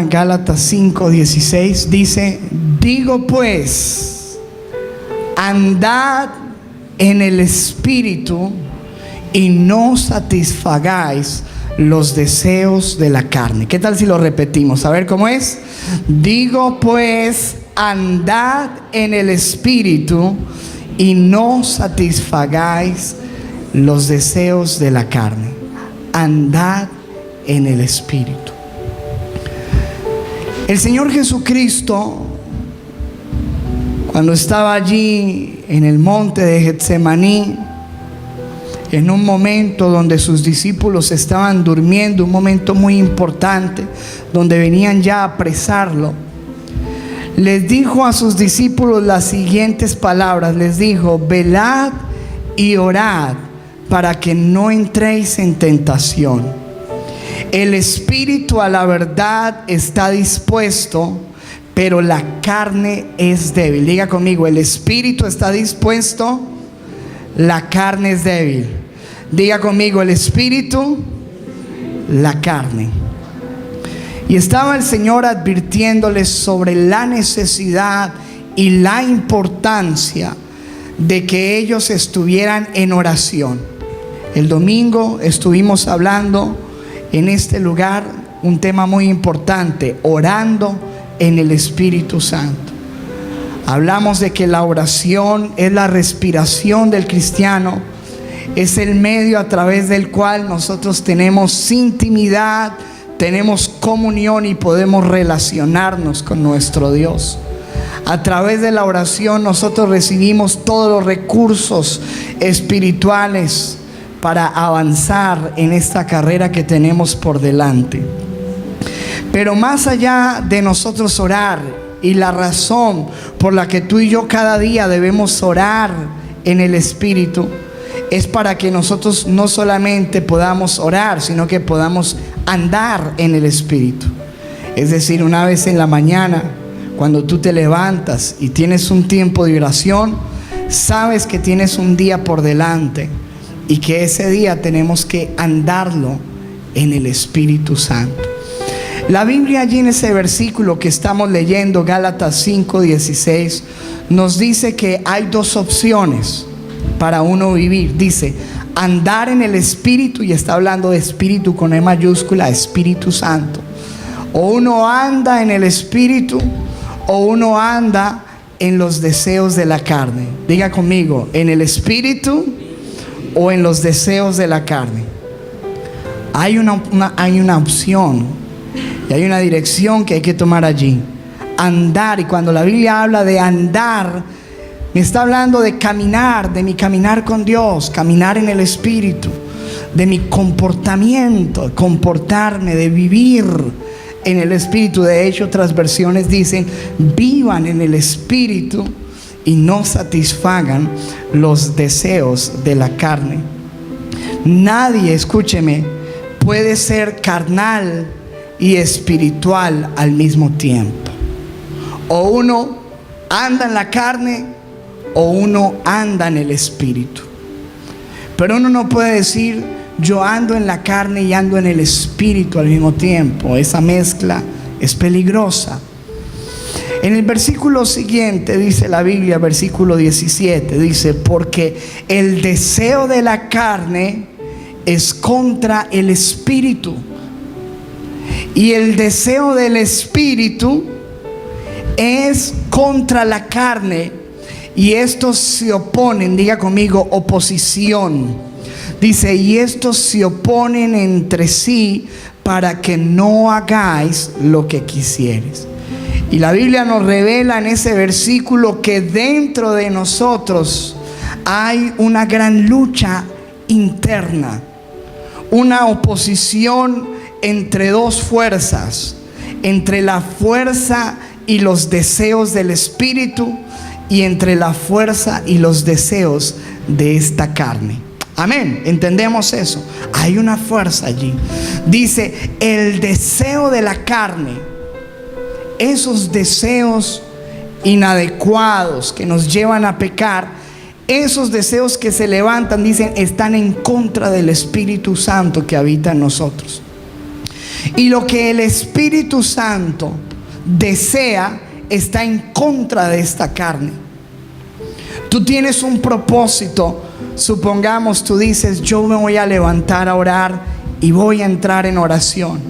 Gálatas 5:16 dice: digo pues, andad en el Espíritu y no satisfagáis los deseos de la carne. ¿Qué tal si lo repetimos? A ver cómo es. Digo pues, andad en el Espíritu y no satisfagáis los deseos de la carne. Andad en el Espíritu. El Señor Jesucristo, cuando estaba allí en el monte de Getsemaní, en un momento donde sus discípulos estaban durmiendo, un momento muy importante, donde venían ya a apresarlo, les dijo a sus discípulos las siguientes palabras. Les dijo: velad y orad para que no entréis en tentación. El espíritu a la verdad está dispuesto, pero la carne es débil. Diga conmigo: el espíritu está dispuesto, la carne es débil. Diga conmigo: el espíritu, la carne. Y estaba el Señor advirtiéndoles sobre la necesidad y la importancia de que ellos estuvieran en oración. El domingo estuvimos hablando en este lugar un tema muy importante: orando en el Espíritu Santo. Hablamos de que la oración es la respiración del cristiano, es el medio a través del cual nosotros tenemos intimidad, tenemos comunión y podemos relacionarnos con nuestro Dios. A través de la oración nosotros recibimos todos los recursos espirituales para avanzar en esta carrera que tenemos por delante. Pero más allá de nosotros orar, y la razón por la que tú y yo cada día debemos orar en el Espíritu, es para que nosotros no solamente podamos orar, sino que podamos andar en el Espíritu. Es decir, una vez en la mañana, cuando tú te levantas y tienes un tiempo de oración, sabes que tienes un día por delante y que ese día tenemos que andarlo en el Espíritu Santo. La Biblia, allí en ese versículo que estamos leyendo, Gálatas 5:16, nos dice que hay dos opciones para uno vivir. Dice: andar en el Espíritu, y está hablando de Espíritu con E mayúscula, Espíritu Santo. O uno anda en el Espíritu, o uno anda en los deseos de la carne. Diga conmigo: en el Espíritu o en los deseos de la carne. Hay una opción y hay una dirección que hay que tomar allí. Andar. Y cuando la Biblia habla de andar, me está hablando de caminar, de mi caminar con Dios, caminar en el Espíritu, de mi comportamiento, comportarme, de vivir en el Espíritu. De hecho, otras versiones dicen: vivan en el Espíritu y no satisfagan los deseos de la carne. Nadie, escúcheme, puede ser carnal y espiritual al mismo tiempo. O uno anda en la carne o uno anda en el Espíritu. Pero uno no puede decir: yo ando en la carne y ando en el Espíritu al mismo tiempo. Esa mezcla es peligrosa. En el versículo siguiente dice la Biblia, versículo 17, dice: porque el deseo de la carne es contra el Espíritu, y el deseo del Espíritu es contra la carne, y estos se oponen. Diga conmigo: oposición. Dice: y estos se oponen entre sí para que no hagáis lo que quisieres. Y la Biblia nos revela en ese versículo que dentro de nosotros hay una gran lucha interna, una oposición entre dos fuerzas, entre la fuerza y los deseos del Espíritu, y entre la fuerza y los deseos de esta carne. Amén, entendemos eso. Hay una fuerza allí. Dice: el deseo de la carne, esos deseos inadecuados que nos llevan a pecar, esos deseos que se levantan, dicen, están en contra del Espíritu Santo que habita en nosotros. Y lo que el Espíritu Santo desea está en contra de esta carne. Tú tienes un propósito. Supongamos tú dices: yo me voy a levantar a orar y voy a entrar en oración.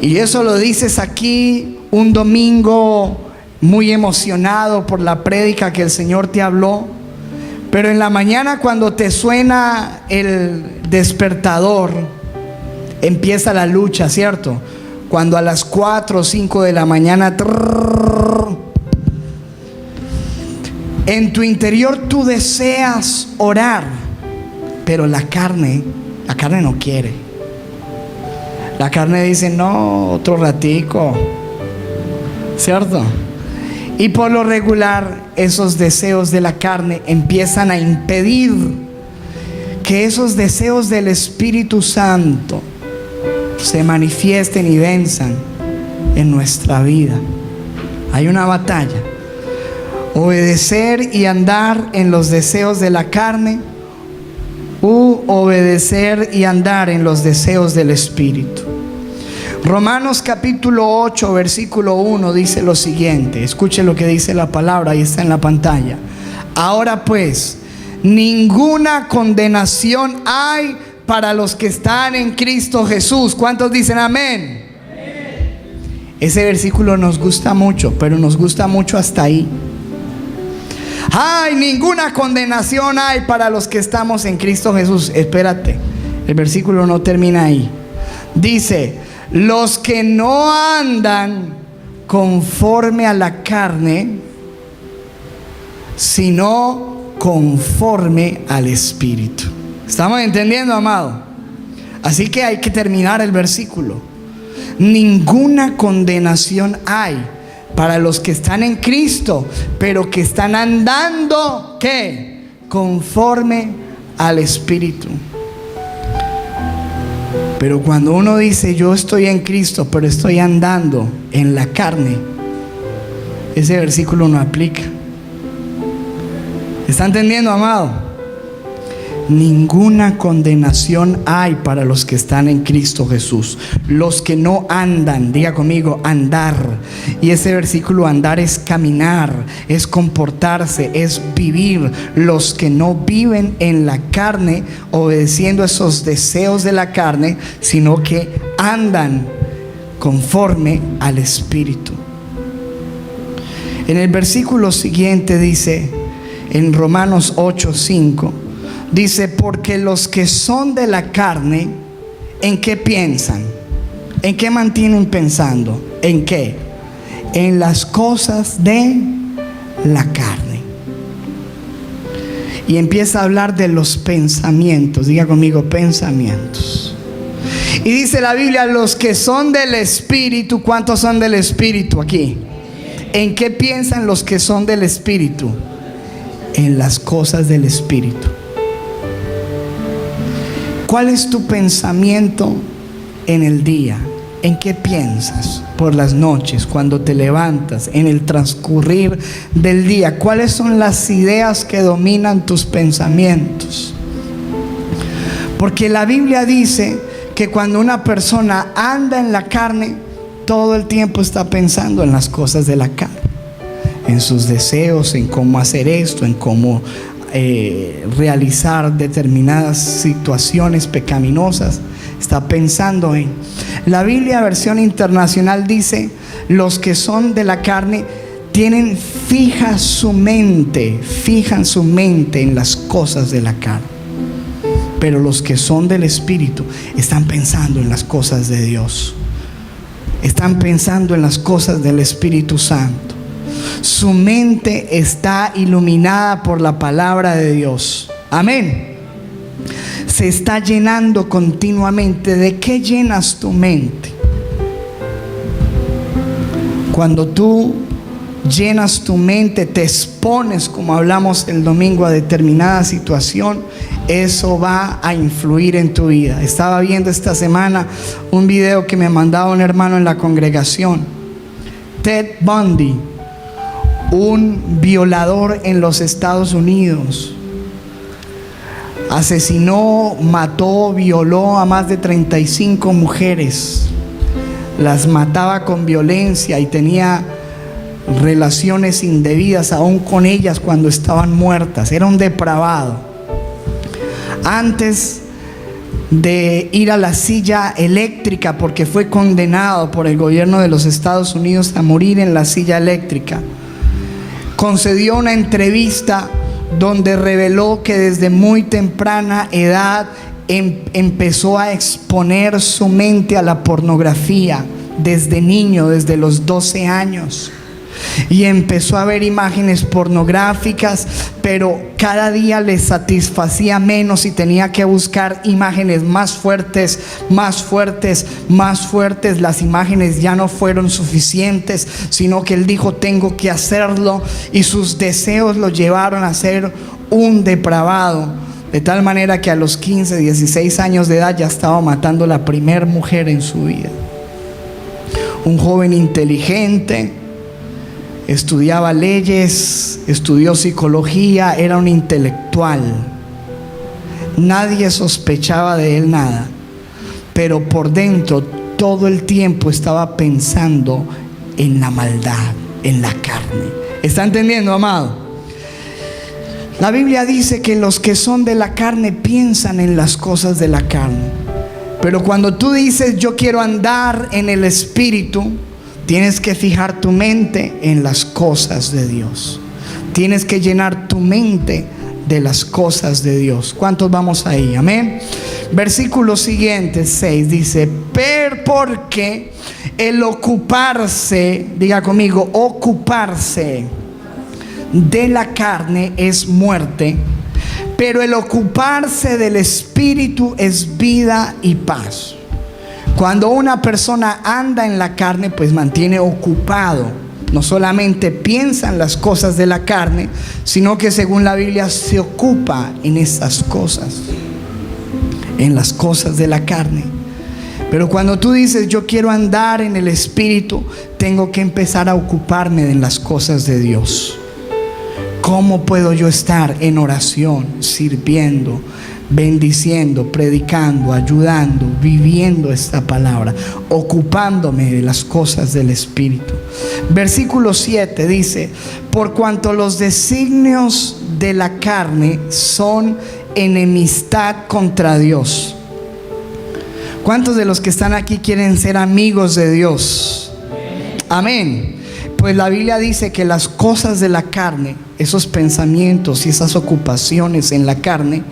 Y eso lo dices aquí un domingo muy emocionado por la prédica que el Señor te habló. Pero en la mañana, cuando te suena el despertador, empieza la lucha, ¿cierto? Cuando a las 4 o 5 de la mañana, en tu interior tú deseas orar, pero la carne no quiere. La carne dice: no, otro ratico, ¿cierto? Y por lo regular, esos deseos de la carne empiezan a impedir que esos deseos del Espíritu Santo se manifiesten y venzan en nuestra vida. Hay una batalla: obedecer y andar en los deseos de la carne, u obedecer y andar en los deseos del Espíritu. Romanos capítulo 8 versículo 1 dice lo siguiente. Escuche lo que dice la palabra, ahí está en la pantalla. Ahora pues, ninguna condenación hay para los que están en Cristo Jesús. ¿Cuántos dicen amén? Ese versículo nos gusta mucho, pero nos gusta mucho hasta ahí. Ay, ninguna condenación hay para los que estamos en Cristo Jesús. Espérate, el versículo no termina ahí. Dice: los que no andan conforme a la carne, sino conforme al Espíritu. ¿Estamos entendiendo, amado? Así que hay que terminar el versículo. Ninguna condenación hay para los que están en Cristo, pero que están andando, ¿qué? Conforme al Espíritu. Pero cuando uno dice: yo estoy en Cristo, pero estoy andando en la carne, ese versículo no aplica. ¿Está entendiendo, amado? Ninguna condenación hay para los que están en Cristo Jesús. Los que no andan, diga conmigo, andar. Y ese versículo, andar, es caminar, es comportarse, es vivir. Los que no viven en la carne, obedeciendo esos deseos de la carne, sino que andan conforme al Espíritu. En el versículo siguiente dice, en Romanos 8:5, dice: porque los que son de la carne, ¿en qué piensan? ¿En qué mantienen pensando? ¿En qué? En las cosas de la carne. Y empieza a hablar de los pensamientos. Diga conmigo, pensamientos. Y dice la Biblia: los que son del Espíritu. ¿Cuántos son del Espíritu aquí? ¿En qué piensan los que son del Espíritu? En las cosas del Espíritu. ¿Cuál es tu pensamiento en el día? ¿En qué piensas por las noches, cuando te levantas, en el transcurrir del día? ¿Cuáles son las ideas que dominan tus pensamientos? Porque la Biblia dice que cuando una persona anda en la carne, todo el tiempo está pensando en las cosas de la carne, en sus deseos, en cómo hacer esto, en cómo realizar determinadas situaciones pecaminosas. Está pensando en. La Biblia versión internacional dice: los que son de la carne fijan su mente en las cosas de la carne. Pero los que son del Espíritu están pensando en las cosas de Dios, están pensando en las cosas del Espíritu Santo. Su mente está iluminada por la palabra de Dios. Amén. Se está llenando continuamente. ¿De qué llenas tu mente? Cuando tú llenas tu mente, te expones, como hablamos el domingo, a determinada situación, eso va a influir en tu vida. Estaba viendo esta semana un video que me mandaba un hermano en la congregación. Ted Bundy, un violador en los Estados Unidos, Asesinó, mató, violó a más de 35 mujeres. Las mataba con violencia y tenía relaciones indebidas aún con ellas cuando estaban muertas. Era un depravado. Antes de ir a la silla eléctrica, porque fue condenado por el gobierno de los Estados Unidos a morir en la silla eléctrica, concedió una entrevista donde reveló que desde muy temprana edad empezó a exponer su mente a la pornografía desde niño, desde los 12 años. Y empezó a ver imágenes pornográficas, pero cada día le satisfacía menos y tenía que buscar imágenes más fuertes, más fuertes, más fuertes. Las imágenes ya no fueron suficientes, sino que él dijo: tengo que hacerlo, y sus deseos lo llevaron a ser un depravado, de tal manera que a los 15, 16 años de edad ya estaba matando la primera mujer en su vida. Un joven inteligente, estudiaba leyes, estudió psicología, era un intelectual. Nadie sospechaba de él nada, pero por dentro todo el tiempo estaba pensando en la maldad, en la carne. ¿Está entendiendo, amado? La Biblia dice que los que son de la carne piensan en las cosas de la carne, pero cuando tú dices: yo quiero andar en el Espíritu, tienes que fijar tu mente en las cosas de Dios. Tienes que llenar tu mente de las cosas de Dios. ¿Cuántos vamos ahí? Amén. Versículo siguiente, 6, dice: porque el ocuparse, diga conmigo, ocuparse de la carne es muerte, pero el ocuparse del Espíritu es vida y paz. Cuando una persona anda en la carne, pues mantiene ocupado. No solamente piensa en las cosas de la carne, sino que según la Biblia se ocupa en esas cosas, en las cosas de la carne. Pero cuando tú dices: yo quiero andar en el Espíritu, tengo que empezar a ocuparme de las cosas de Dios. ¿Cómo puedo yo estar en oración, sirviendo, bendiciendo, predicando, ayudando, viviendo esta palabra, ocupándome de las cosas del Espíritu? Versículo 7 dice: por cuanto los designios de la carne son enemistad contra Dios. ¿Cuántos de los que están aquí quieren ser amigos de Dios? Amén. Pues la Biblia dice que las cosas de la carne, esos pensamientos y esas ocupaciones en la carne,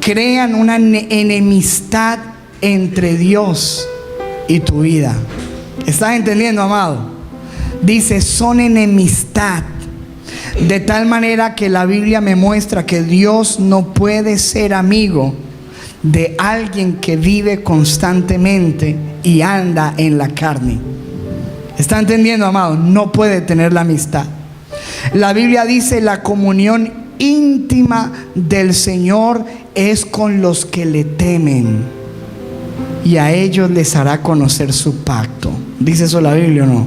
crean una enemistad entre Dios y tu vida. ¿Estás entendiendo, amado? Dice: son enemistad. De tal manera que la Biblia me muestra que Dios no puede ser amigo de alguien que vive constantemente y anda en la carne. ¿Está entendiendo, amado? No puede tener la amistad. La Biblia dice: la comunión íntima del Señor es con los que le temen, y a ellos les hará conocer su pacto. ¿Dice eso la Biblia o no?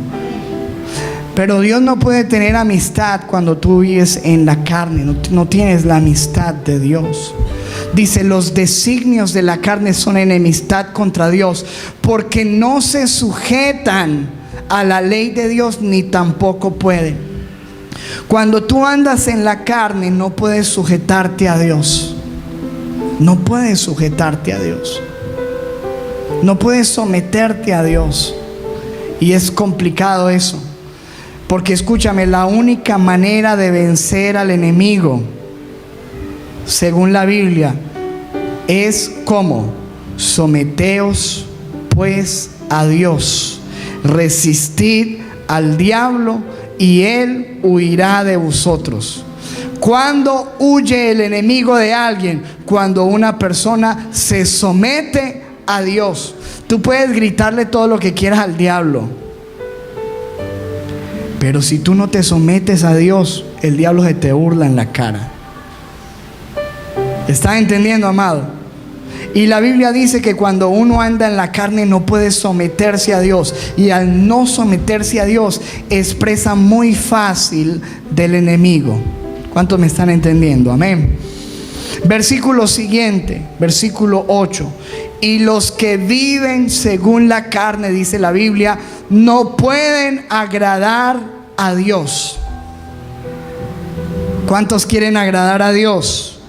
Pero Dios no puede tener amistad cuando tú vives en la carne. No tienes la amistad de Dios. Dice: los designios de la carne son enemistad contra Dios, porque no se sujetan a la ley de Dios, ni tampoco pueden. Cuando tú andas en la carne, no puedes sujetarte a Dios. No puedes sujetarte a Dios. No puedes someterte a Dios. Y es complicado eso, porque escúchame, la única manera de vencer al enemigo, según la Biblia, es como: someteos pues a Dios, resistid al diablo y él huirá de vosotros. ¿Cuándo huye el enemigo de alguien? Cuando una persona se somete a Dios. Tú puedes gritarle todo lo que quieras al diablo, pero si tú no te sometes a Dios, el diablo se te burla en la cara. ¿Estás entendiendo, amado? Y la Biblia dice que cuando uno anda en la carne no puede someterse a Dios, y al no someterse a Dios es presa muy fácil del enemigo. ¿Cuántos me están entendiendo? Amén. Versículo siguiente, versículo 8. Y los que viven según la carne, dice la Biblia, no pueden agradar a Dios. ¿Cuántos quieren agradar a Dios?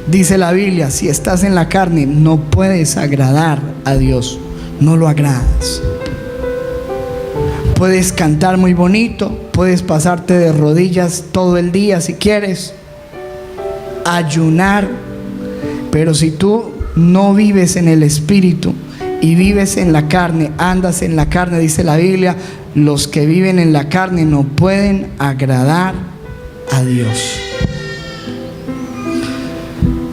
Dice la Biblia, si estás en la carne, no puedes agradar a Dios. No lo agradas. Puedes cantar muy bonito, puedes pasarte de rodillas todo el día si quieres, ayunar, pero si tú no vives en el Espíritu y vives en la carne, andas en la carne, dice la Biblia, los que viven en la carne no pueden agradar a Dios.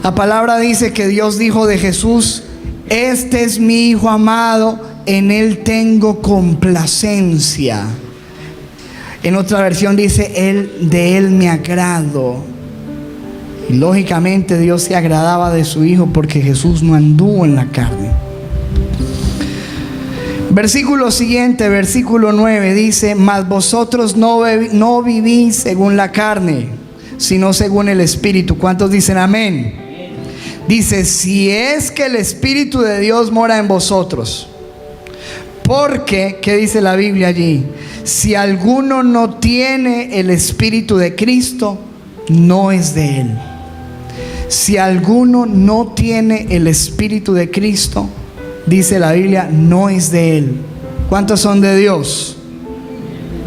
La palabra dice que Dios dijo de Jesús: este es mi Hijo amado, en Él tengo complacencia. En otra versión dice: de Él me agrado. Y lógicamente Dios se agradaba de su Hijo porque Jesús no anduvo en la carne. Versículo siguiente, versículo 9 dice: mas vosotros no vivís según la carne, sino según el Espíritu. ¿Cuántos dicen amén? Dice: si es que el Espíritu de Dios mora en vosotros. Porque, ¿qué dice la Biblia allí? Si alguno no tiene el Espíritu de Cristo, no es de Él. Si alguno no tiene el Espíritu de Cristo, dice la Biblia, no es de Él. ¿Cuántos son de Dios?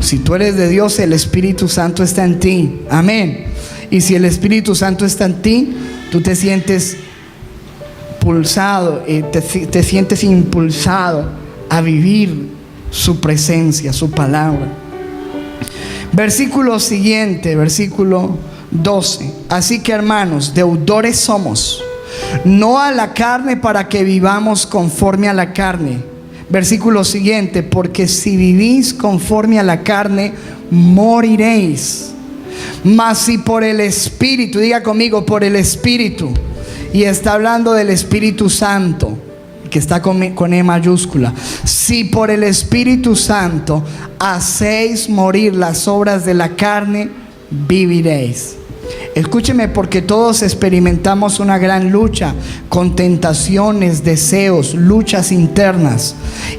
Si tú eres de Dios, el Espíritu Santo está en ti. Amén. Y si el Espíritu Santo está en ti, tú te sientes pulsado, te sientes impulsado a vivir su presencia, su palabra. Versículo siguiente, versículo 12. Así que, hermanos, deudores somos, no a la carne, para que vivamos conforme a la carne. Versículo siguiente: porque si vivís conforme a la carne, moriréis. Mas si por el Espíritu, diga conmigo, por el Espíritu, y está hablando del Espíritu Santo, que está con E mayúscula. Si por el Espíritu Santo hacéis morir las obras de la carne, viviréis. Escúcheme, porque todos experimentamos una gran lucha con tentaciones, deseos, luchas internas.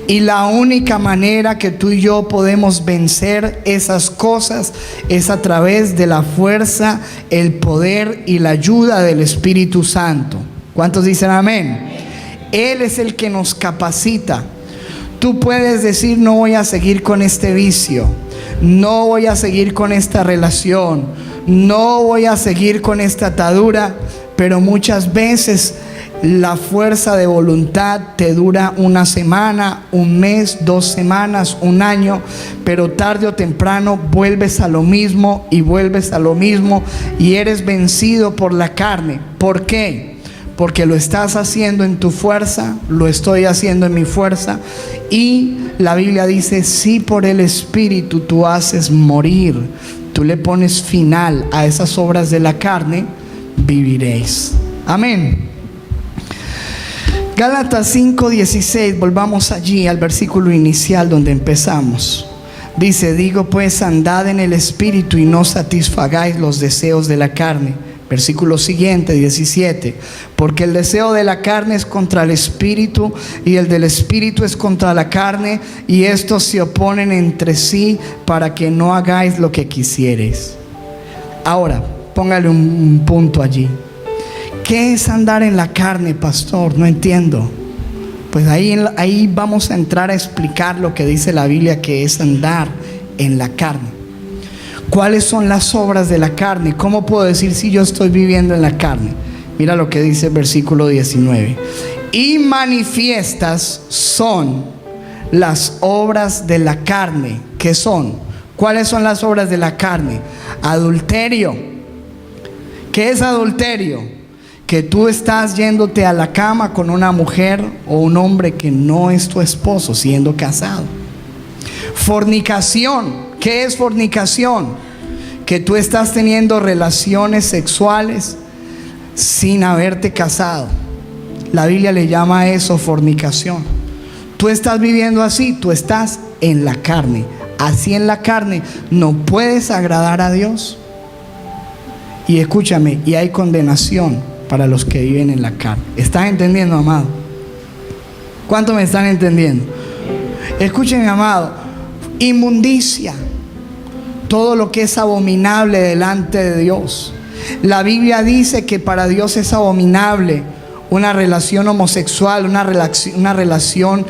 Y la única manera que tú y yo podemos vencer esas cosas es a través de la fuerza, el poder y la ayuda del Espíritu Santo. ¿Cuántos dicen amén? Él es el que nos capacita. Tú puedes decir: no voy a seguir con este vicio, no voy a seguir con esta relación, no voy a seguir con esta atadura. Pero muchas veces la fuerza de voluntad te dura una semana, un mes, 2 semanas, un año, pero tarde o temprano vuelves a lo mismo y vuelves a lo mismo y eres vencido por la carne. ¿Por qué? Porque lo estás haciendo en tu fuerza, lo estoy haciendo en mi fuerza. Y la Biblia dice: si por el Espíritu tú haces morir, tú le pones final a esas obras de la carne, viviréis. Amén. Gálatas 5:16, volvamos allí al versículo inicial donde empezamos. Dice: digo pues, andad en el Espíritu y no satisfagáis los deseos de la carne. Versículo siguiente, 17: porque el deseo de la carne es contra el Espíritu, y el del Espíritu es contra la carne, y estos se oponen entre sí, para que no hagáis lo que quisiereis. Ahora, póngale un punto allí. ¿Qué es andar en la carne, pastor? No entiendo. Pues ahí vamos a entrar a explicar lo que dice la Biblia que es andar en la carne. ¿Cuáles son las obras de la carne? ¿Cómo puedo decir si yo estoy viviendo en la carne? Mira lo que dice el versículo 19: y manifiestas son las obras de la carne. ¿Qué son? ¿Cuáles son las obras de la carne? Adulterio. ¿Qué es adulterio? Que tú estás yéndote a la cama con una mujer o un hombre que no es tu esposo, siendo casado. Fornicación. ¿Qué es fornicación? Que tú estás teniendo relaciones sexuales sin haberte casado. La Biblia le llama a eso fornicación. Tú estás viviendo así, tú estás en la carne. Así en la carne no puedes agradar a Dios. Y escúchame, y hay condenación para los que viven en la carne. ¿Estás entendiendo, amado? ¿Cuánto me están entendiendo? Escúchenme, amado. Inmundicia, todo lo que es abominable delante de Dios. La Biblia dice que para Dios es abominable una relación homosexual, una relación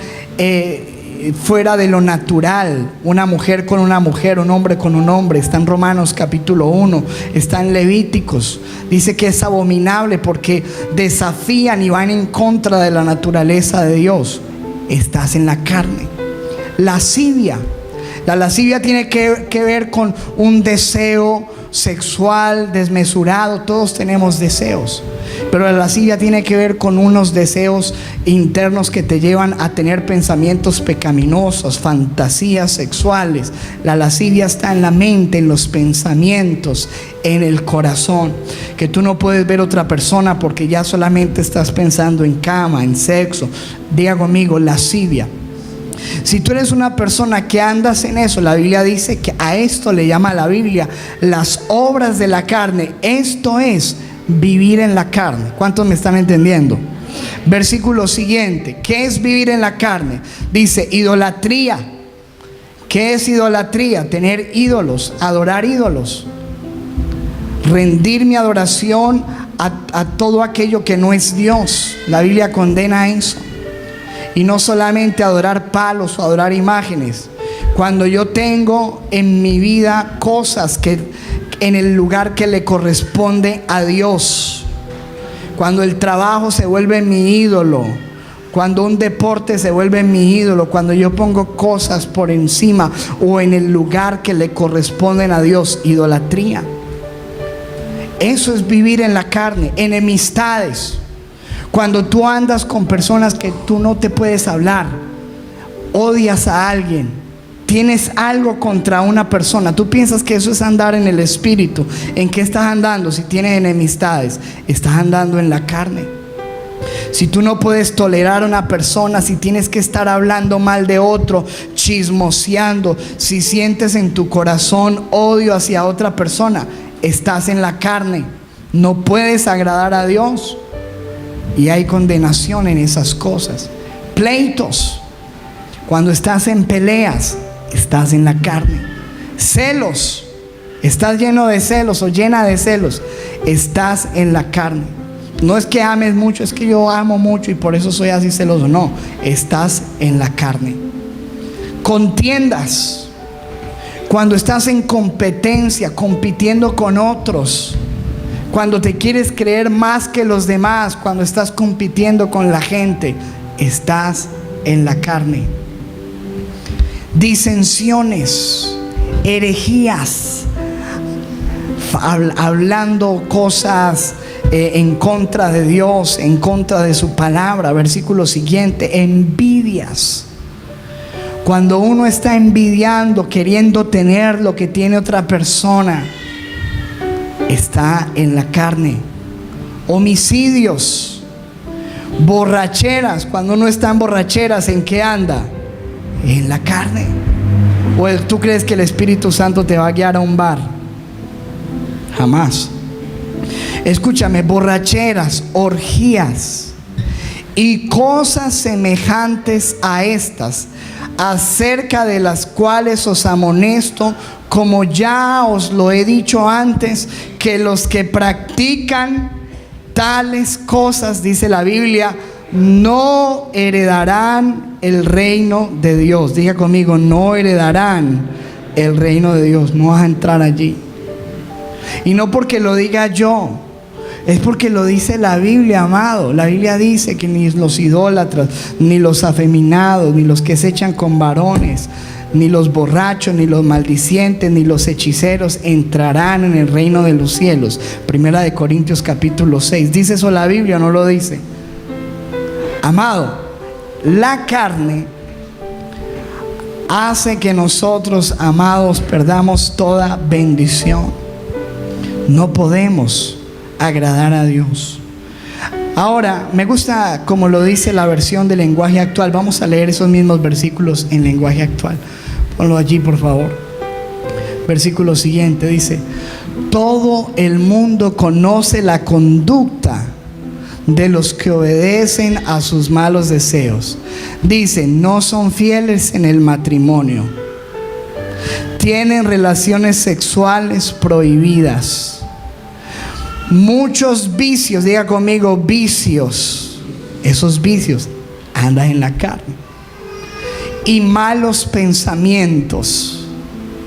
fuera de lo natural, una mujer con una mujer, un hombre con un homre. Está en Romanos capítulo 1, está en Levíticos. Dice que es abominable porque desafían y van en contra de la naturaleza de Dios. Estás en la carne. Lascivia. La lascivia tiene que ver con un deseo sexual desmesurado. Todos tenemos deseos, pero la lascivia tiene que ver con unos deseos internos que te llevan a tener pensamientos pecaminosos, fantasías sexuales. La lascivia está en la mente, en los pensamientos, en el corazón. Que tú no puedes ver otra persona porque ya solamente estás pensando en cama, en sexo. Diga conmigo, lascivia. Si tú eres una persona que andas en eso, la Biblia dice que a esto le llama la Biblia las obras de la carne. Esto es vivir en la carne. ¿Cuántos me están entendiendo? Versículo siguiente. ¿Qué es vivir en la carne? Dice idolatría. ¿Qué es idolatría? Tener ídolos, adorar ídolos. Rendir mi adoración a todo aquello que no es Dios. La Biblia condena eso. Y no solamente adorar palos o adorar imágenes. Cuando yo tengo en mi vida cosas que en el lugar que le corresponde a Dios. Cuando el trabajo se vuelve mi ídolo. Cuando un deporte se vuelve mi ídolo. Cuando yo pongo cosas por encima o en el lugar que le corresponden a Dios. Idolatría. Eso es vivir en la carne. Enemistades. Cuando tú andas con personas que tú no te puedes hablar, odias a alguien, tienes algo contra una persona, tú piensas que eso es andar en el espíritu. ¿En qué estás andando? Si tienes enemistades, estás andando en la carne. Si tú no puedes tolerar a una persona, si tienes que estar hablando mal de otro, chismoseando, si sientes en tu corazón odio hacia otra persona, estás en la carne. No puedes agradar a Dios. Y hay condenación en esas cosas. Pleitos. Cuando estás en peleas, estás en la carne. Celos. Estás lleno de celos o llena de celos. Estás en la carne. No es que ames mucho, es que yo amo mucho y por eso soy así celoso. No, estás en la carne. Contiendas. Cuando estás en competencia, compitiendo con otros. Cuando te quieres creer más que los demás, cuando estás compitiendo con la gente, estás en la carne. Disensiones, herejías, hablando cosas en contra de Dios, en contra de su palabra. Versículo siguiente, envidias. Cuando uno está envidiando, queriendo tener lo que tiene otra persona, está en la carne. Homicidios, borracheras. Cuando uno está en borracheras, ¿en qué anda? En la carne. ¿O tú crees que el Espíritu Santo te va a guiar a un bar? Jamás. Escúchame, borracheras, orgías y cosas semejantes a estas, acerca de las cuales os amonesto, como ya os lo he dicho antes, que los que practican tales cosas, dice la Biblia, no heredarán el reino de Dios. Diga conmigo, no heredarán el reino de Dios. No vas a entrar allí. Y no porque lo diga yo, es porque lo dice la Biblia, amado. La Biblia dice que ni los idólatras, ni los afeminados, ni los que se echan con varones, ni los borrachos, ni los maldicientes, ni los hechiceros entrarán en el reino de los cielos. Primera de Corintios capítulo 6. ¿Dice eso la Biblia o no lo dice? Amado, la carne hace que nosotros, amados, perdamos toda bendición. No podemos agradar a Dios. Ahora, me gusta como lo dice la versión del lenguaje actual. Vamos a leer esos mismos versículos en lenguaje actual. Ponlo allí, por favor. Versículo siguiente dice: Todo el mundo conoce la conducta de los que obedecen a sus malos deseos. Dice, no son fieles en el matrimonio, tienen relaciones sexuales prohibidas, muchos vicios, diga conmigo vicios, esos vicios andan en la carne, y malos pensamientos.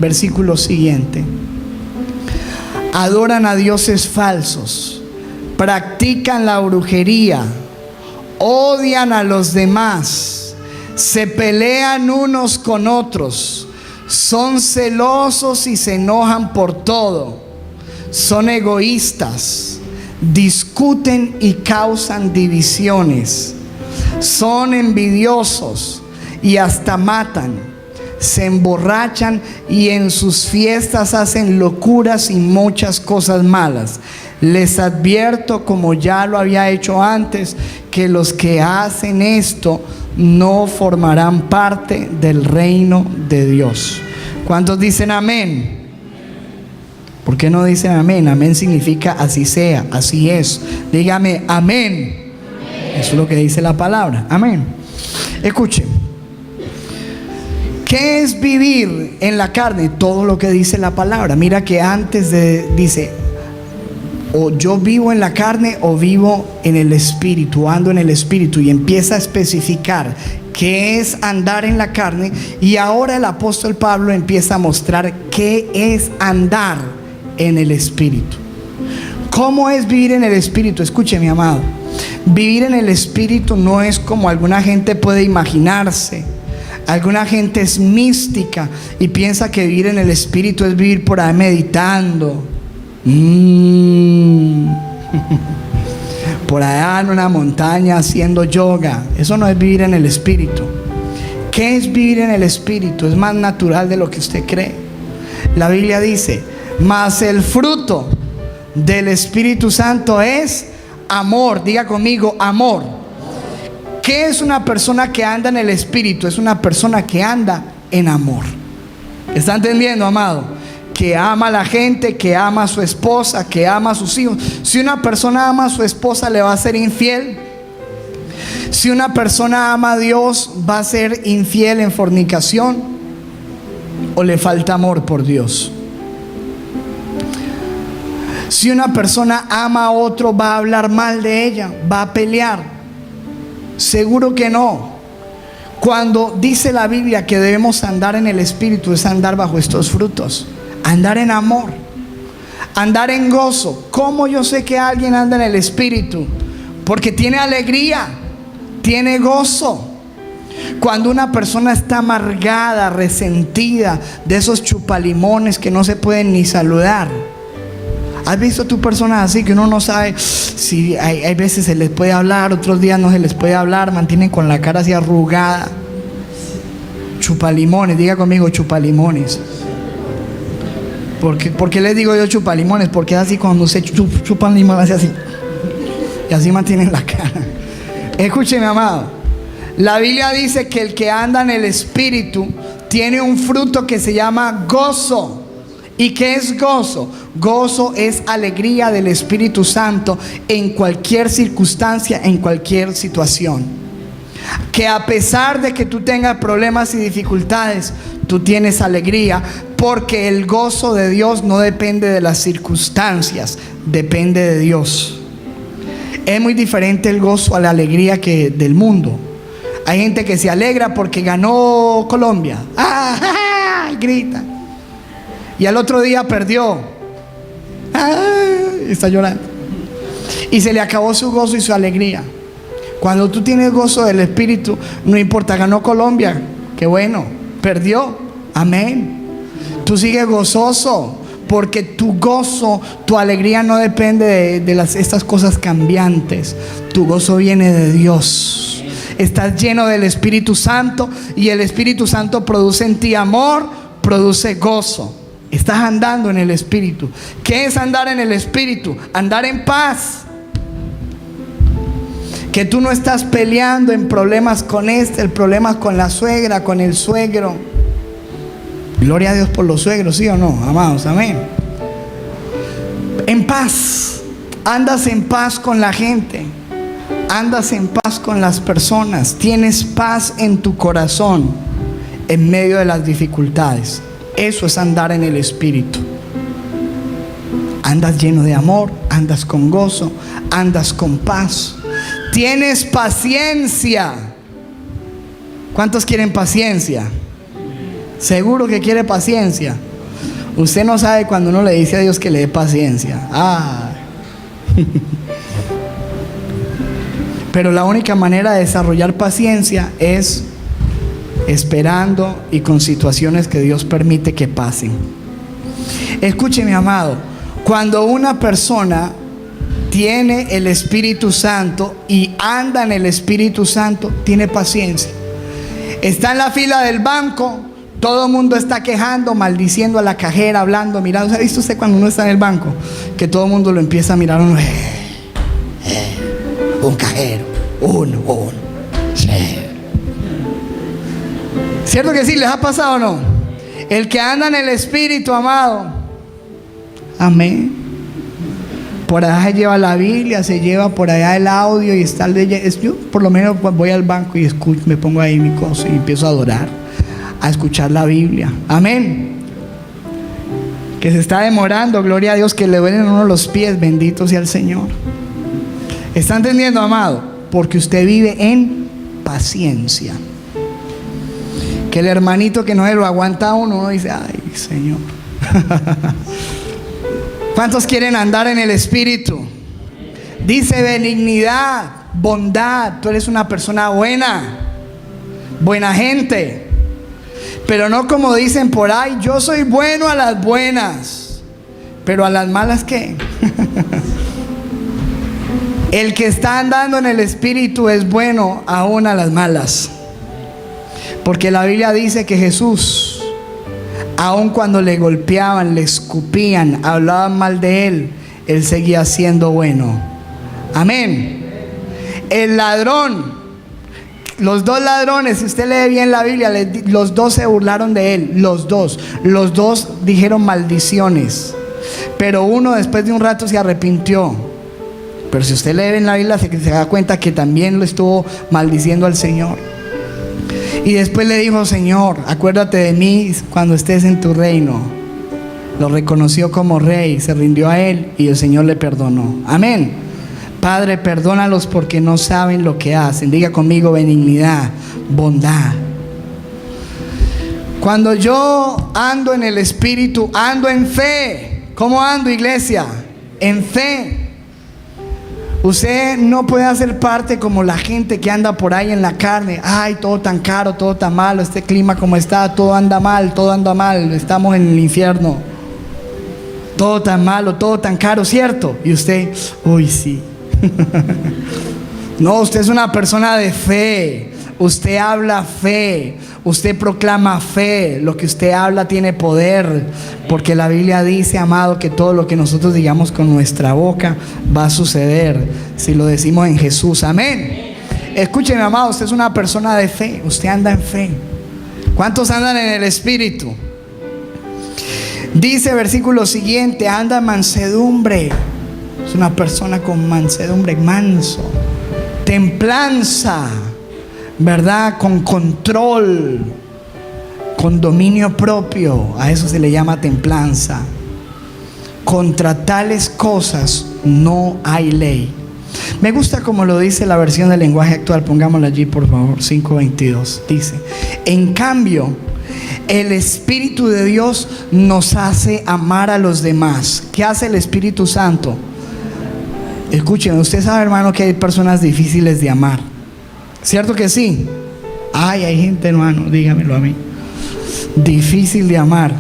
Versículo siguiente: adoran a dioses falsos, practican la brujería, odian a los demás, se pelean unos con otros, son celosos y se enojan por todo, son egoístas, discuten y causan divisiones, son envidiosos y hasta matan, se emborrachan y en sus fiestas hacen locuras y muchas cosas malas. Les advierto, como ya lo había hecho antes, que los que hacen esto no formarán parte del reino de Dios. ¿Cuántos dicen amén? ¿Por qué no dicen amén? Amén significa así sea, así es. Dígame amén. Eso es lo que dice la palabra. Amén. Escuchen. ¿Qué es vivir en la carne? Todo lo que dice la palabra. Mira que antes dice, o yo vivo en la carne o vivo en el espíritu, ando en el espíritu, y empieza a especificar qué es andar en la carne. Y ahora el apóstol Pablo empieza a mostrar qué es andar en el espíritu. ¿Cómo es vivir en el espíritu? Escuche, mi amado, vivir en el espíritu no es como alguna gente puede imaginarse. Alguna gente es mística y piensa que vivir en el espíritu es vivir por ahí meditando, por allá en una montaña haciendo yoga. Eso no es vivir en el espíritu. ¿Qué es vivir en el espíritu? Es más natural de lo que usted cree. La Biblia dice, mas el fruto del Espíritu Santo es amor. Diga conmigo, amor. ¿Qué es una persona que anda en el espíritu? Es una persona que anda en amor. ¿Está entendiendo, amado? Que ama a la gente, que ama a su esposa, que ama a sus hijos. Si una persona ama a su esposa, ¿le va a ser infiel? Si una persona ama a Dios, ¿va a ser infiel en fornicación? ¿O le falta amor por Dios? Si una persona ama a otro, ¿va a hablar mal de ella? ¿Va a pelear? Seguro que no. Cuando dice la Biblia que debemos andar en el espíritu, es andar bajo estos frutos. Andar en amor, andar en gozo. ¿Cómo yo sé que alguien anda en el espíritu? Porque tiene alegría, tiene gozo. Cuando una persona está amargada, resentida, de esos chupalimones que no se pueden ni saludar. ¿Has visto tú personas así que uno no sabe si hay veces se les puede hablar, otros días no se les puede hablar, mantienen con la cara así arrugada? Chupalimones, diga conmigo, chupalimones. ¿Por qué les digo yo chupalimones? Porque es así, cuando se chupan limón, hace así. Y así mantienen la cara. Escúcheme, amado. La Biblia dice que el que anda en el espíritu tiene un fruto que se llama gozo. ¿Y qué es gozo? Gozo es alegría del Espíritu Santo en cualquier circunstancia, en cualquier situación. Que a pesar de que tú tengas problemas y dificultades, tú tienes alegría, porque el gozo de Dios no depende de las circunstancias, depende de Dios. Es muy diferente el gozo a la alegría que del mundo. Hay gente que se alegra porque ganó Colombia. ¡Ah! Grita. Y al otro día perdió. ¡Ah! Está llorando. Y se le acabó su gozo y su alegría. Cuando tú tienes gozo del Espíritu, no importa, ganó Colombia, qué bueno, perdió, amén. Tú sigues gozoso, porque tu gozo, tu alegría no depende de estas cosas cambiantes. Tu gozo viene de Dios. Estás lleno del Espíritu Santo, y el Espíritu Santo produce en ti amor, produce gozo. Estás andando en el Espíritu. ¿Qué es andar en el Espíritu? Andar en paz. Que tú no estás peleando en problemas con el problema con la suegra, con el suegro. Gloria a Dios por los suegros, ¿sí o no? Amados, amén. En paz. Andas en paz con la gente. Andas en paz con las personas. Tienes paz en tu corazón en medio de las dificultades. Eso es andar en el Espíritu. Andas lleno de amor, andas con gozo, andas con paz. Tienes paciencia. ¿Cuántos quieren paciencia? Seguro que quiere paciencia. Usted no sabe cuando uno le dice a Dios que le dé paciencia. Pero la única manera de desarrollar paciencia es esperando y con situaciones que Dios permite que pasen. Escuche, mi amado, cuando una persona tiene el Espíritu Santo y anda en el Espíritu Santo, tiene paciencia. Está en la fila del banco, todo el mundo está quejando, maldiciendo a la cajera, hablando, mirando. ¿Ha visto usted cuando uno está en el banco? Que todo el mundo lo empieza a mirar a uno. Un cajero, uno. Sí. ¿Cierto que sí? ¿Les ha pasado o no? El que anda en el Espíritu, amado. Amén. Por allá se lleva la Biblia, se lleva por allá el audio y está leyendo. Yo por lo menos voy al banco y escucho, me pongo ahí mi cosa y empiezo a adorar, a escuchar la Biblia. Amén. Que se está demorando, gloria a Dios, que le duelen a uno los pies, bendito sea el Señor. ¿Está entendiendo, amado? Porque usted vive en paciencia. Que el hermanito que no se lo aguanta a uno dice, ay, Señor. ¿Cuántos quieren andar en el Espíritu? Dice benignidad, bondad. Tú eres una persona buena, buena gente. Pero no como dicen por ahí, yo soy bueno a las buenas, pero a las malas, ¿qué? El que está andando en el Espíritu es bueno aún a las malas. Porque la Biblia dice que Jesús, aun cuando le golpeaban, le escupían, hablaban mal de él seguía siendo bueno. Amén. El ladrón, los dos ladrones, si usted lee bien la Biblia, los dos se burlaron de él. Los dos dijeron maldiciones, pero uno después de un rato se arrepintió. Pero si usted lee en la Biblia se da cuenta que también lo estuvo maldiciendo al Señor. Y después le dijo, Señor, acuérdate de mí cuando estés en tu reino. Lo reconoció como rey, se rindió a él y el Señor le perdonó. Amén. Padre, perdónalos porque no saben lo que hacen. Diga conmigo benignidad, bondad. Cuando yo ando en el Espíritu, ando en fe. ¿Cómo ando, iglesia? En fe. Usted no puede hacer parte como la gente que anda por ahí en la carne. Ay, todo tan caro, todo tan malo, este clima como está, todo anda mal, estamos en el infierno. Todo tan malo, todo tan caro, ¿cierto? Y usted, uy, sí. No, usted es una persona de fe. Usted habla fe, usted proclama fe. Lo que usted habla tiene poder, porque la Biblia dice, amado, que todo lo que nosotros digamos con nuestra boca va a suceder si lo decimos en Jesús. Amén. Escúcheme, amado, usted es una persona de fe. Usted anda en fe. ¿Cuántos andan en el Espíritu? Dice versículo siguiente, anda en mansedumbre. Es una persona con mansedumbre, manso, templanza, ¿verdad? Con control, con dominio propio. A eso se le llama templanza. Contra tales cosas no hay ley. Me gusta como lo dice la versión del lenguaje actual. Pongámosla allí, por favor. 5:22. Dice: en cambio, el Espíritu de Dios nos hace amar a los demás. ¿Qué hace el Espíritu Santo? Escuchen, usted sabe, hermano, que hay personas difíciles de amar. ¿Cierto que sí? Ay, hay gente, hermano, dígamelo a mí, difícil de amar.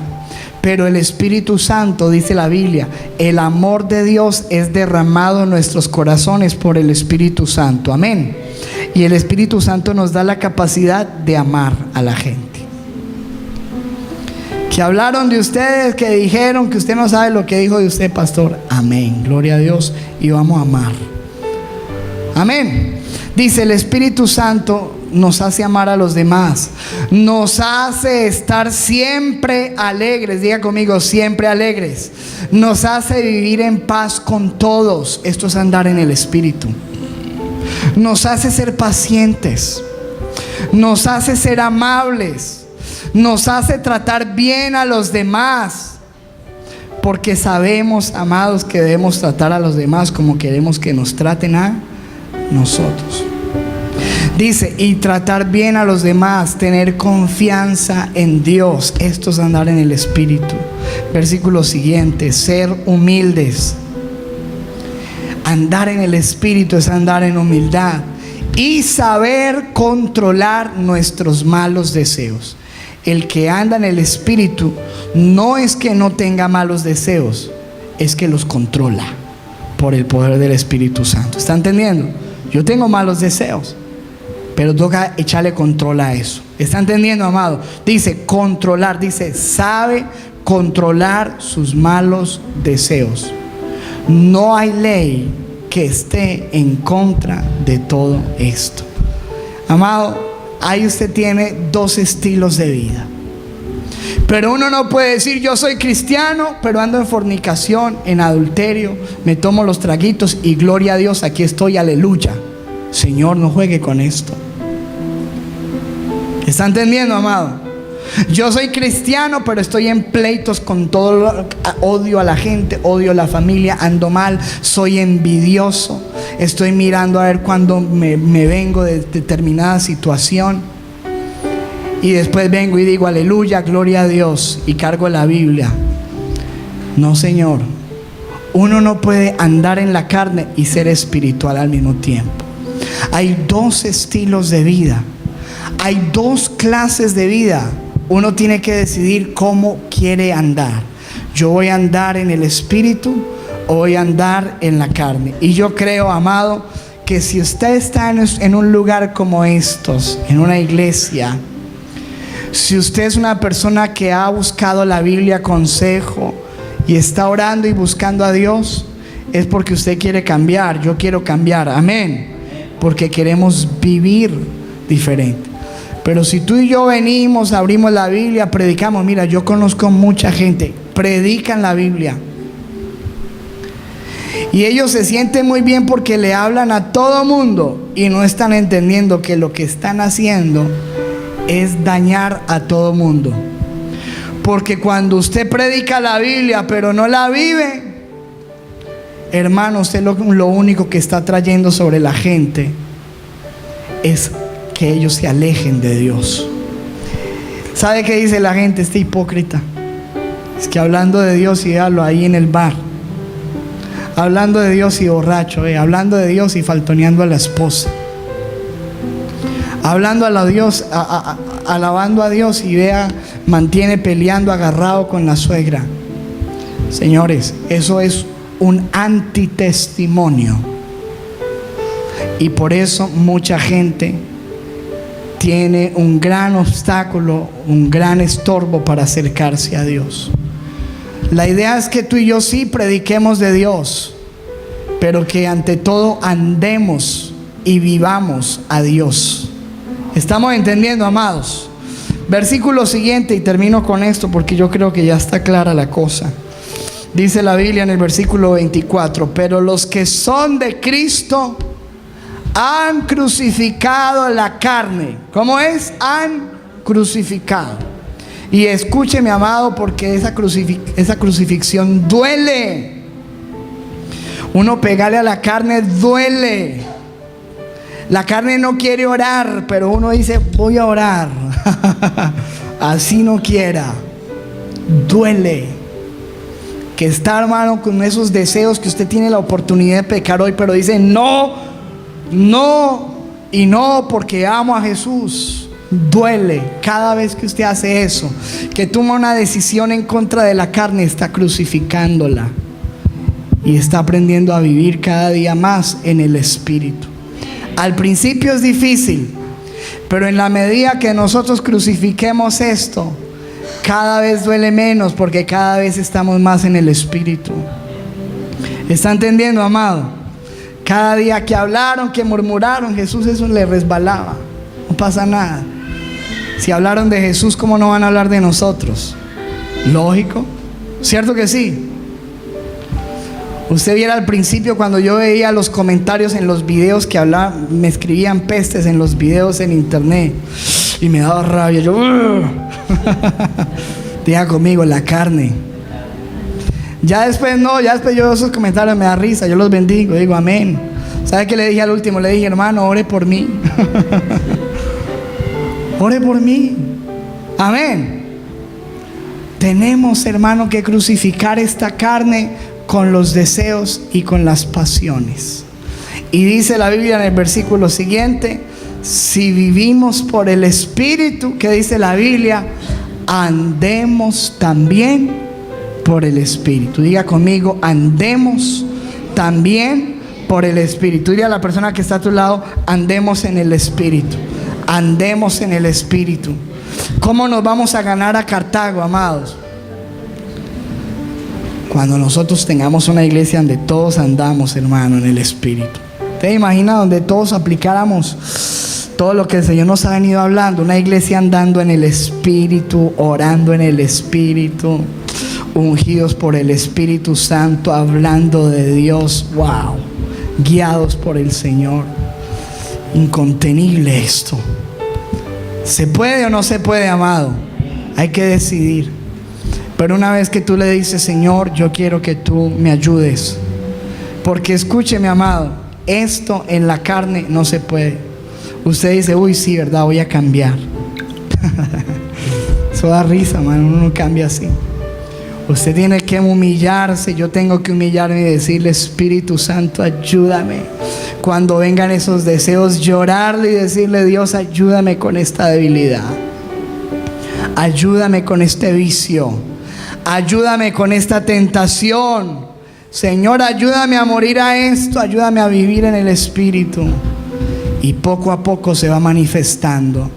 Pero el Espíritu Santo, dice la Biblia, el amor de Dios es derramado en nuestros corazones por el Espíritu Santo. Amén. Y el Espíritu Santo nos da la capacidad de amar a la gente. Que hablaron de ustedes, que dijeron que usted no sabe lo que dijo de usted, pastor. Amén, gloria a Dios. Y vamos a amar. Amén. Dice el Espíritu Santo, nos hace amar a los demás, nos hace estar siempre alegres. Diga conmigo, siempre alegres. Nos hace vivir en paz con todos. Esto es andar en el Espíritu. Nos hace ser pacientes, nos hace ser amables, nos hace tratar bien a los demás, porque sabemos, amados, que debemos tratar a los demás como queremos que nos traten a nosotros. Dice, y tratar bien a los demás, tener confianza en Dios. Esto es andar en el Espíritu. Versículo siguiente, ser humildes. Andar en el Espíritu es andar en humildad y saber controlar nuestros malos deseos. El que anda en el Espíritu no es que no tenga malos deseos, es que los controla por el poder del Espíritu Santo. ¿Está entendiendo? Yo tengo malos deseos, pero toca echarle control a eso. ¿Está entendiendo, amado? Dice controlar, dice sabe controlar sus malos deseos. No hay ley que esté en contra de todo esto. Amado, ahí usted tiene dos estilos de vida. Pero uno no puede decir yo soy cristiano, pero ando en fornicación, en adulterio, me tomo los traguitos y gloria a Dios, aquí estoy, aleluya. Señor, no juegue con esto. ¿Está entendiendo, amado? Yo soy cristiano, pero estoy en pleitos con todo, odio a la gente, odio a la familia, ando mal, soy envidioso, estoy mirando a ver cuándo me vengo de determinada situación y después vengo y digo aleluya, gloria a Dios y cargo la Biblia. No, Señor, uno no puede andar en la carne y ser espiritual al mismo tiempo. Hay dos estilos de vida, hay dos clases de vida. Uno tiene que decidir cómo quiere andar. Yo voy a andar en el Espíritu o voy a andar en la carne. Y yo creo, amado, que si usted está en un lugar como estos, en una iglesia, si usted es una persona que ha buscado la Biblia, consejo, y está orando y buscando a Dios, es porque usted quiere cambiar. Yo quiero cambiar, amén, porque queremos vivir diferente. Pero si tú y yo venimos, abrimos la Biblia, predicamos, mira, yo conozco mucha gente, predican la Biblia y ellos se sienten muy bien porque le hablan a todo mundo y no están entendiendo que lo que están haciendo es dañar a todo mundo. Porque cuando usted predica la Biblia pero no la vive, hermano, usted lo único que está trayendo sobre la gente es que ellos se alejen de Dios. ¿Sabe qué dice la gente? Este hipócrita es que hablando de Dios y hablo ahí en el bar, hablando de Dios y borracho, hablando de Dios y faltoneando a la esposa, hablando a Dios, alabando a Dios y mantiene peleando agarrado con la suegra. Señores, eso es un antitestimonio y por eso mucha gente tiene un gran obstáculo, un gran estorbo para acercarse a Dios. La idea es que tú y yo sí prediquemos de Dios, pero que ante todo andemos y vivamos a Dios. ¿Estamos entendiendo, amados? Versículo siguiente, y termino con esto porque yo creo que ya está clara la cosa. Dice la Biblia en el versículo 24: pero los que son de Cristo han crucificado la carne. ¿Cómo es? Han crucificado. Y escúcheme, amado, porque esa crucifixión duele. Uno pegarle a la carne duele. La carne no quiere orar, pero uno dice voy a orar. Así no quiera. Duele. Que está, hermano, con esos deseos que usted tiene la oportunidad de pecar hoy, pero dice no y no, porque amo a Jesús. Duele cada vez que usted hace eso, que toma una decisión en contra de la carne, está crucificándola y está aprendiendo a vivir cada día más en el Espíritu. Al principio es difícil, pero en la medida que nosotros crucifiquemos esto, cada vez duele menos, porque cada vez estamos más en el Espíritu. ¿Está entendiendo, amado? Cada día que hablaron, que murmuraron, Jesús eso le resbalaba. No pasa nada. Si hablaron de Jesús, ¿cómo no van a hablar de nosotros? Lógico, ¿cierto que sí? Usted viera al principio cuando yo veía los comentarios en los videos que hablaban, me escribían pestes en los videos en internet y me daba rabia. Yo, diga conmigo, la carne. Ya después yo veo esos comentarios, me da risa, yo los bendigo, digo amén. ¿Sabe qué le dije al último? Le dije, hermano, ore por mí. Ore por mí. Amén. Tenemos, hermano, que crucificar esta carne con los deseos y con las pasiones. Y dice la Biblia en el versículo siguiente: si vivimos por el Espíritu, ¿qué dice la Biblia? Andemos también por el Espíritu. Diga conmigo, andemos también por el Espíritu. Dile a la persona que está a tu lado, andemos en el Espíritu. Andemos en el Espíritu. ¿Cómo nos vamos a ganar a Cartago, amados? Cuando nosotros tengamos una iglesia donde todos andamos, hermano, en el Espíritu. ¿Te imaginas donde todos aplicáramos todo lo que el Señor nos ha venido hablando? Una iglesia andando en el Espíritu, orando en el Espíritu, ungidos por el Espíritu Santo, hablando de Dios. Wow, guiados por el Señor. Incontenible esto. ¿Se puede o no se puede, amado? Hay que decidir. Pero una vez que tú le dices, Señor, yo quiero que tú me ayudes, porque escúcheme, amado, esto en la carne no se puede. Usted dice, uy, sí, verdad, voy a cambiar. Eso da risa, man, uno no cambia así. Usted tiene que humillarse. Yo tengo que humillarme y decirle, Espíritu Santo, ayúdame. Cuando vengan esos deseos, llorarle y decirle, Dios, ayúdame con esta debilidad. Ayúdame con este vicio. Ayúdame con esta tentación. Señor, ayúdame a morir a esto. Ayúdame a vivir en el Espíritu. Y poco a poco se va manifestando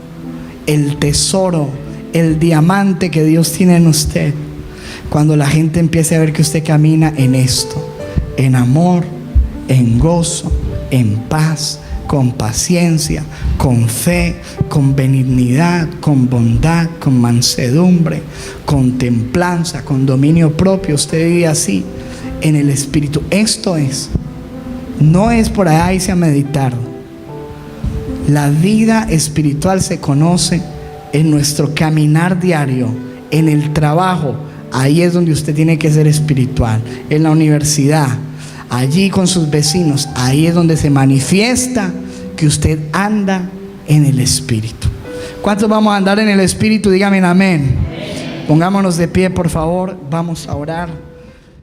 el tesoro, el diamante que Dios tiene en usted. Cuando la gente empiece a ver que usted camina en esto, en amor, en gozo, en paz, con paciencia, con fe, con benignidad, con bondad, con mansedumbre, con templanza, con dominio propio. Usted vive así en el Espíritu. Esto es, no es por ahí irse a meditar. La vida espiritual se conoce en nuestro caminar diario, en el trabajo. Ahí es donde usted tiene que ser espiritual. En la universidad, allí con sus vecinos, ahí es donde se manifiesta que usted anda en el Espíritu. ¿Cuántos vamos a andar en el Espíritu? Dígame amén. Pongámonos de pie, por favor. Vamos a orar.